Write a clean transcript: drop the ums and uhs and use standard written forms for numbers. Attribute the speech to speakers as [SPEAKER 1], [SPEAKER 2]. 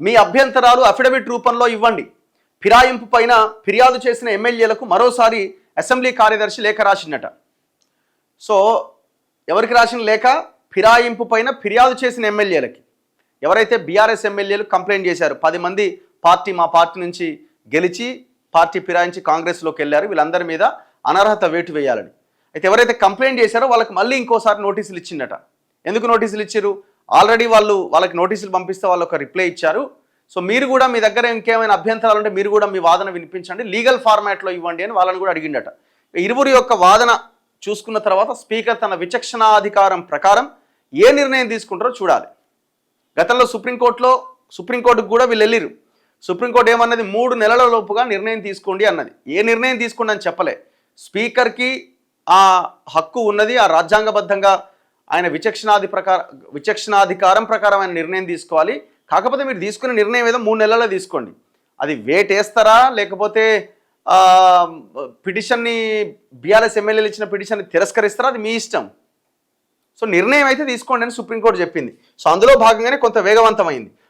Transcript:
[SPEAKER 1] మీ అభ్యంతరాలు అఫిడవిట్ రూపంలో ఇవ్వండి. ఫిరాయింపు పైన ఫిర్యాదు చేసిన ఎమ్మెల్యేలకు మరోసారి అసెంబ్లీ కార్యదర్శి లేఖ రాసిందట. సో ఎవరికి రాసిన లేఖ? ఫిరాయింపు పైన ఫిర్యాదు చేసిన ఎమ్మెల్యేలకి. ఎవరైతే బీఆర్ఎస్ ఎమ్మెల్యేలు కంప్లైంట్ చేశారు, 10 మంది మా పార్టీ నుంచి గెలిచి పార్టీ ఫిరాయించి కాంగ్రెస్లోకి వెళ్ళారు, వీళ్ళందరి మీద అనర్హత వేటు వేయాలని. అయితే ఎవరైతే కంప్లైంట్ చేశారో వాళ్ళకి మళ్ళీ ఇంకోసారి నోటీసులు ఇచ్చిందట. ఎందుకు నోటీసులు ఇచ్చారు? ఆల్రెడీ వాళ్ళకి నోటీసులు పంపిస్తే వాళ్ళు ఒక రిప్లై ఇచ్చారు. సో మీరు కూడా మీ దగ్గర ఇంకేమైనా అభ్యంతరాలు ఉంటే మీరు కూడా మీ వాదన వినిపించండి, లీగల్ ఫార్మాట్లో ఇవ్వండి అని వాళ్ళని కూడా అడిగిండట. ఇరువురి యొక్క వాదన చూసుకున్న తర్వాత స్పీకర్ తన విచక్షణాధికారం ప్రకారం ఏ నిర్ణయం తీసుకుంటారో చూడాలి. గతంలో సుప్రీంకోర్టుకు కూడా వీళ్ళు వెళ్ళిరు. సుప్రీంకోర్టు ఏమన్నది? 3 నెలల లోపుగా నిర్ణయం తీసుకోండి అన్నది. ఏ నిర్ణయం తీసుకోండి అని చెప్పలే. స్పీకర్కి ఆ హక్కు ఉన్నది, ఆ రాజ్యాంగబద్ధంగా ఆయన విచక్షణాధికారం ప్రకారం ఆయన నిర్ణయం తీసుకోవాలి. కాకపోతే మీరు తీసుకునే నిర్ణయం ఏదో 3 నెలల్లో తీసుకోండి. అది వేట్ వేస్తారా, లేకపోతే పిటిషన్ని బీఆర్ఎస్ ఎమ్మెల్యేలు ఇచ్చిన పిటిషన్ని తిరస్కరిస్తారా, అది మీ ఇష్టం. సో నిర్ణయం అయితే తీసుకోండి అని సుప్రీంకోర్టు చెప్పింది. సో అందులో భాగంగానే కొంత వేగవంతమైంది.